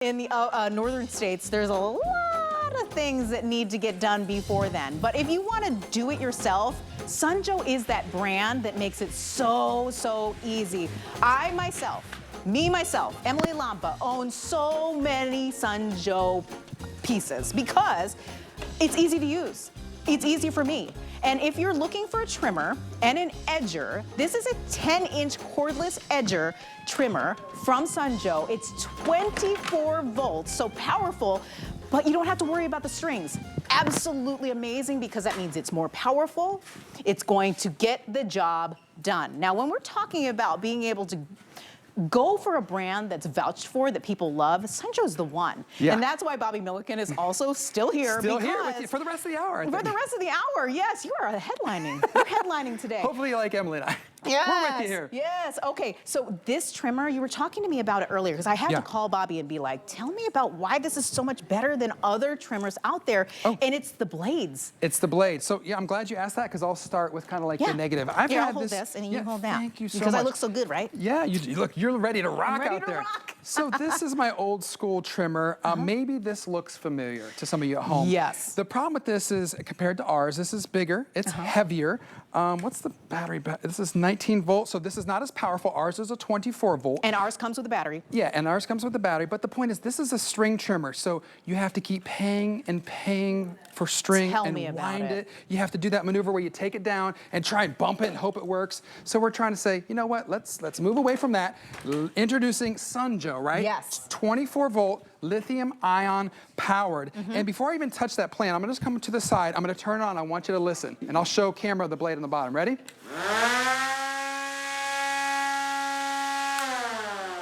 In the northern states, there's a lot of things that need to get done before then. But if you want to do it yourself, Sunjo is that brand that makes it so easy. Me myself, Emily Lampa, own so many Sunjo pieces because it's easy to use. It's easy for me. And if you're looking for a trimmer and an edger, this is a 10-inch cordless edger trimmer from Sunjo. It's 24 volts, so powerful, but you don't have to worry about the strings. Absolutely amazing because that means it's more powerful. It's going to get the job done. Now, when we're talking about being able to go for a brand that's vouched for, that people love, Sunjo's the one. Yeah. And that's why Bobby Milliken is also still here. Still here with you for the rest of the hour, I think. For the rest of the hour, yes. You are headlining. You're headlining today. Hopefully you like Emily and I. Yes. We're with you here. Yes. Okay. So this trimmer, you were talking to me about it earlier because I had to call Bobby and be like, tell me about why this is so much better than other trimmers out there. Oh. And it's the blades. It's the blades. So yeah, I'm glad you asked that because I'll start with kind of like the negative. I'll hold this and you hold that. Thank you so much. Because I look so good, right? Yeah. You look. You're ready to rock out there. Rock. So this is my old school trimmer. Maybe this looks familiar to some of you at home. Yes. The problem with this is compared to ours, this is bigger. It's heavier. What's the battery? This is 19 volts, so this is not as powerful. Ours is a 24 volt. And ours comes with a battery. Yeah, and ours comes with a battery. But the point is, this is a string trimmer, so you have to keep paying and paying for string and wind it. You have to do that maneuver where you take it down and try and bump it and hope it works. So we're trying to say, you know what? Let's move away from that. Introducing Sunjo, right? Yes. 24 volt. Lithium ion powered. And before I even touch that plant, I'm gonna just come to the side, I'm gonna turn it on, I want you to listen. And I'll show camera the blade on the bottom. Ready?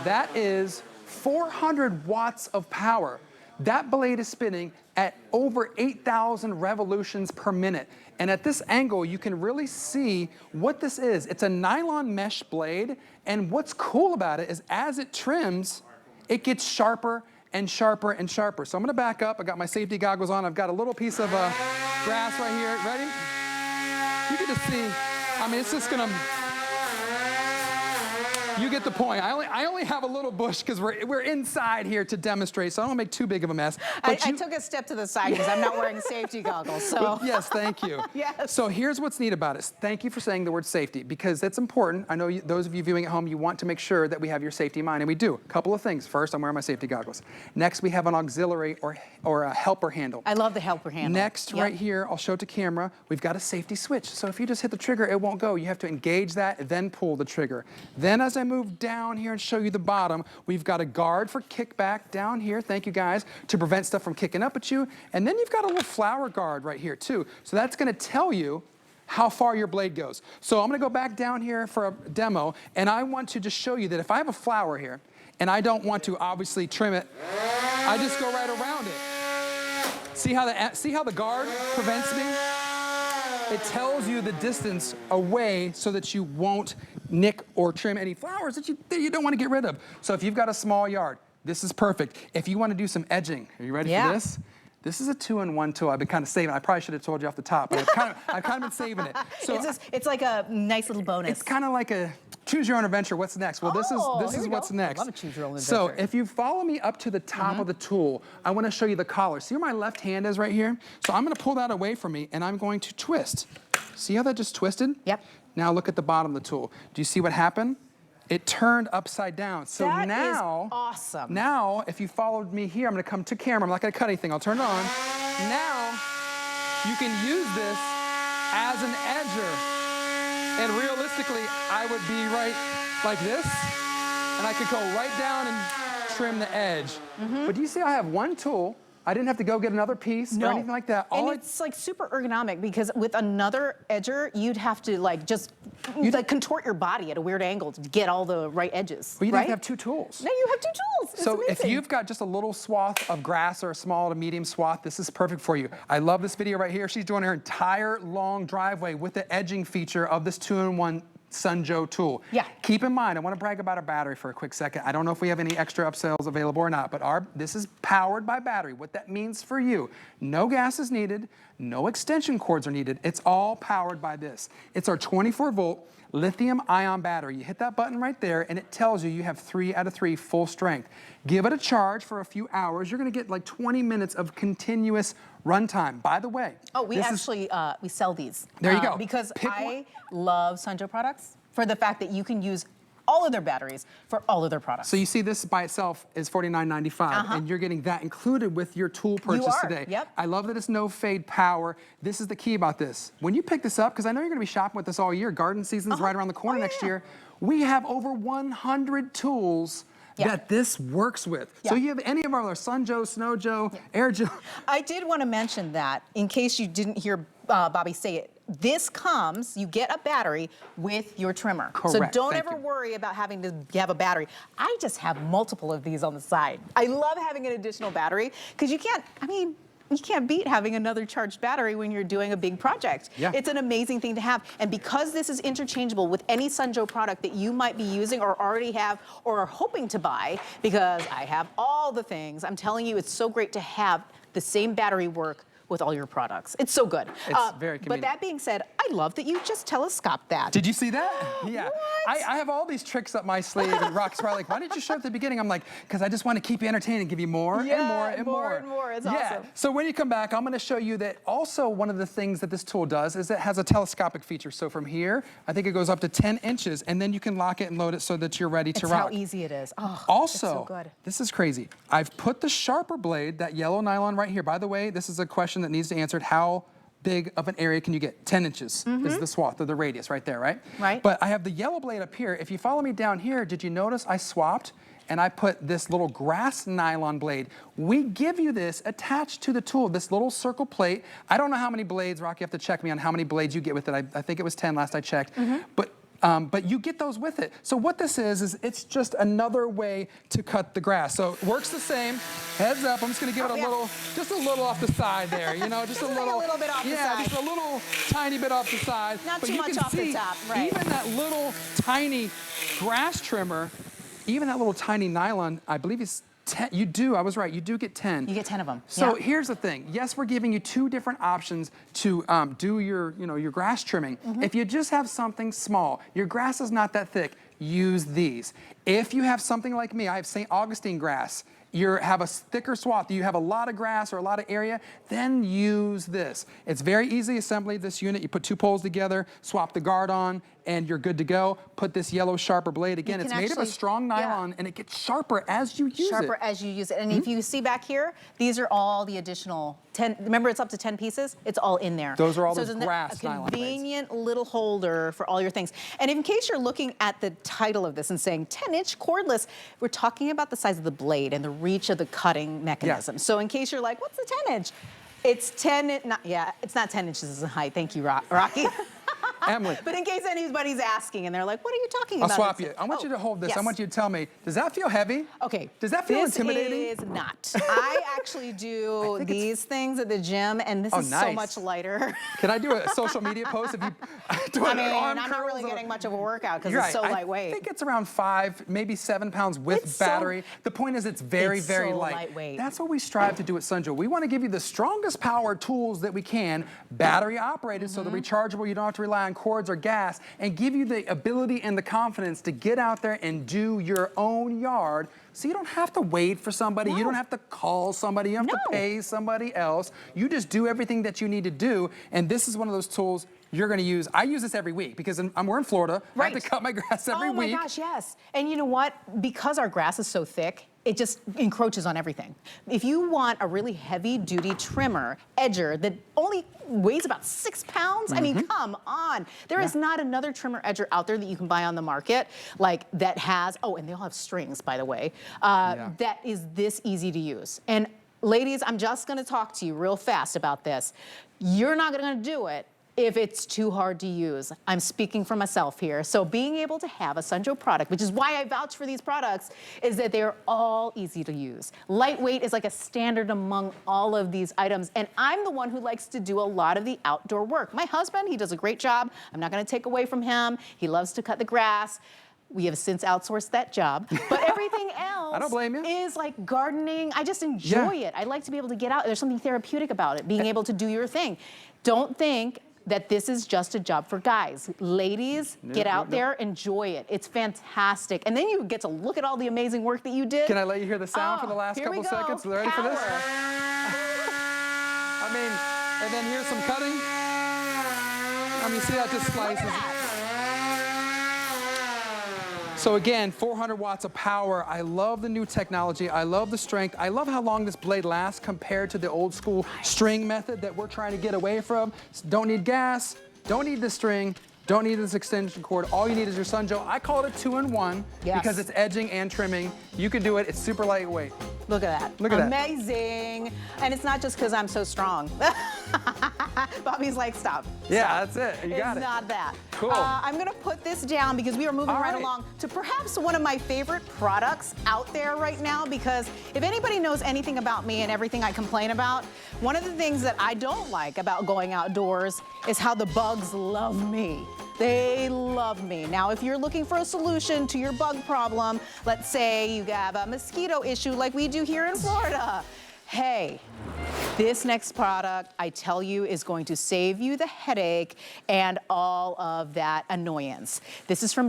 That is 400 watts of power. That blade is spinning at over 8,000 revolutions per minute. And at this angle, you can really see what this is. It's a nylon mesh blade, and what's cool about it is as it trims, it gets sharper and sharper and sharper. So I'm gonna back up. I got my safety goggles on. I've got a little piece of grass right here. Ready? You can just see, I mean, it's just gonna, you get the point. I only have a little bush because we're inside here to demonstrate, so I don't make too big of a mess. I took a step to the side because I'm not wearing safety goggles, so. But yes, thank you. Yes. So here's what's neat about it. Thank you for saying the word safety because that's important. I know those of you viewing at home, you want to make sure that we have your safety in mind, and we do. A couple of things. First, I'm wearing my safety goggles. Next, we have an auxiliary or a helper handle. I love the helper handle. Next, right here, I'll show it to camera, we've got a safety switch. So if you just hit the trigger, it won't go. You have to engage that, then pull the trigger. Then as I move down here and show you the bottom, we've got a guard for kickback down here, thank you guys, to prevent stuff from kicking up at you. And then you've got a little flower guard right here too. So that's gonna tell you how far your blade goes. So I'm gonna go back down here for a demo, and I want to just show you that if I have a flower here, and I don't want to obviously trim it, I just go right around it. See how the guard prevents me? It tells you the distance away so that you won't nick or trim any flowers that you don't want to get rid of. So if you've got a small yard, this is perfect. If you want to do some edging, are you ready for this? This is a 2-in-1 tool. I've been kind of saving it. I probably should have told you off the top, but I've kind of been saving it. So it's like a nice little bonus. It's kind of like a choose your own adventure. What's next? Well, this is what's next. I love a choose your own adventure. So if you follow me up to the top of the tool, I want to show you the collar. See where my left hand is right here? So I'm going to pull that away from me, and I'm going to twist. See how that just twisted? Yep. Now look at the bottom of the tool. Do you see what happened? It turned upside down. So that now, is awesome. Now, if you followed me here, I'm gonna come to camera. I'm not gonna cut anything. I'll turn it on. Now, you can use this as an edger. And realistically, I would be right like this, and I could go right down and trim the edge. But do you see I have one tool? I didn't have to go get another piece or anything like that. And it's like super ergonomic because with another edger, you'd have to like just contort your body at a weird angle to get all the right edges. Well, you don't have two tools. No, you have two tools. It's so amazing. If you've got just a little swath of grass or a small to medium swath, this is perfect for you. I love this video right here. She's doing her entire long driveway with the edging feature of this 2-in-1 Sunjo tool. Yeah. Keep in mind, I want to brag about our battery for a quick second. I don't know if we have any extra upsells available or not, but this is powered by battery. What that means for you, no gas is needed, no extension cords are needed. It's all powered by this. It's our 24-volt lithium-ion battery. You hit that button right there, and it tells you have 3 out of 3 full strength. Give it a charge for a few hours. You're going to get like 20 minutes of continuous runtime. By the way, we actually we sell these. There you go. Because I love Sunjo products for the fact that you can use all of their batteries for all of their products. So you see this by itself is $49.95, and you're getting that included with your tool purchase today. Yep. I love that it's no fade power. This is the key about this. When you pick this up, because I know you're gonna be shopping with this all year, garden season's right around the corner next year, we have over 100 tools that this works with. So you have any of our other Sunjo, Snowjo, Airjo. I did want to mention that in case you didn't hear Bobby say it. This comes, you get a battery with your trimmer. Correct. So don't ever worry about having to have a battery. I just have multiple of these on the side. I love having an additional battery because you can't, you can't beat having another charged battery when you're doing a big project. Yeah. It's an amazing thing to have. And because this is interchangeable with any Sunjo product that you might be using or already have or are hoping to buy, because I have all the things, I'm telling you, it's so great to have the same battery work with all your products. It's so good. It's very convenient. But that being said, I love that you just telescoped that. Did you see that? Yeah. What? I have all these tricks up my sleeve, and Rock's probably like, why didn't you show at the beginning? I'm like, because I just want to keep you entertained and give you more and more and more. and more. It's awesome. So when you come back, I'm going to show you that also one of the things that this tool does is it has a telescopic feature. So from here, I think it goes up to 10 inches, and then you can lock it and load it so that you're ready to rock. That's how easy it is. Oh, Also, it's so good. this is crazy. I've put the SharperBlade, that yellow nylon right here. By the way, this is a question that needs to be answered. How big of an area can you get? 10 inches is the swath, or the radius right there, right? Right. But I have the yellow blade up here. If you follow me down here, did you notice I swapped and I put this little grass nylon blade? We give you this attached to the tool, this little circle plate. I don't know how many blades, Rock, you have to check me on how many blades you get with it. I think it was 10 last I checked. But you get those with it. So what this is it's just another way to cut the grass. So it works the same. Heads up, I'm just gonna give it a little, just a little off the side there, you know, just a little bit off the side. just a little tiny bit off the side. Not but too you much can off see the top, right. Even that little tiny grass trimmer, even that little tiny nylon, I believe it's 10, I was right, you do get 10. You get 10 of them. So here's the thing. Yes, we're giving you 2 different options to do your, your grass trimming. If you just have something small, your grass is not that thick, use these. If you have something like me, I have St. Augustine grass, you have a thicker swath, you have a lot of grass or a lot of area, then use this. It's very easy assembly, this unit. You put 2 poles together, swap the guard on, and you're good to go. Put this yellow SharperBlade. Again, it's made of a strong nylon, and it gets sharper as you use it. Sharper as you use it. And if you see back here, these are all the additional 10, remember it's up to 10 pieces? It's all in there. Those are all so those grass nylon blades. A convenient little holder for all your things. And in case you're looking at the title of this and saying 10-inch cordless, we're talking about the size of the blade and the reach of the cutting mechanism. So in case you're like, what's the 10-inch? It's 10, it's not 10 inches in height. Thank you, Rocky. Emily. But in case anybody's asking and they're like, what are you talking about? I'll swap you. I want you to hold this. Yes. I want you to tell me, does that feel heavy? Okay. Does that feel intimidating? This is not. I actually do these things at the gym, and this is so much lighter. Can I do a social media post if you do I'm not really getting much of a workout because it's so lightweight. I think it's around 5, maybe 7 pounds with battery. The point is it's very, very lightweight. That's what we strive to do at Sunjo. We want to give you the strongest power tools that we can, battery operated, so the rechargeable, you don't have to rely on cords or gas, and give you the ability and the confidence to get out there and do your own yard, so you don't have to wait for somebody, you don't have to call somebody, you don't have to pay somebody else. You just do everything that you need to do, and this is one of those tools you're gonna use. I use this every week because we're in Florida. I have to cut my grass every week. Oh my gosh, yes. And you know what? Because our grass is so thick, it just encroaches on everything. If you want a really heavy duty trimmer, edger, that only weighs about 6 pounds, I mean, come on. There is not another trimmer edger out there that you can buy on the market, like that has, and they all have strings, by the way, that is this easy to use. And ladies, I'm just gonna talk to you real fast about this. You're not gonna do it if it's too hard to use. I'm speaking for myself here. So being able to have a Sunjo product, which is why I vouch for these products, is that they're all easy to use. Lightweight is like a standard among all of these items. And I'm the one who likes to do a lot of the outdoor work. My husband, he does a great job. I'm not gonna take away from him. He loves to cut the grass. We have since outsourced that job, but everything else I don't blame you. is like gardening. I just enjoy it. I like to be able to get out. There's something therapeutic about it, being able to do your thing. Don't think that this is just a job for guys. Ladies, get out there, enjoy it. It's fantastic. And then you get to look at all the amazing work that you did. Can I let you hear the sound for the last couple seconds? Ready for this? I mean, and then here's some cutting. I mean, see how it just slices. So again, 400 watts of power. I love the new technology. I love the strength. I love how long this blade lasts compared to the old school string method that we're trying to get away from. Don't need gas, don't need the string, don't need this extension cord. All you need is your Sunjo. I call it a 2-in-1 because it's edging and trimming. You can do it, it's super lightweight. Look at that. Look at that. Amazing. And it's not just because I'm so strong. Bobby's like, stop. Yeah, that's it. You got it. It's not that. Cool. I'm going to put this down because we are moving right along to perhaps one of my favorite products out there right now, because if anybody knows anything about me and everything I complain about, one of the things that I don't like about going outdoors is how the bugs love me. They love me. Now, if you're looking for a solution to your bug problem, let's say you have a mosquito issue like we do here in Florida. Hey, this next product, I tell you, is going to save you the headache and all of that annoyance. This is from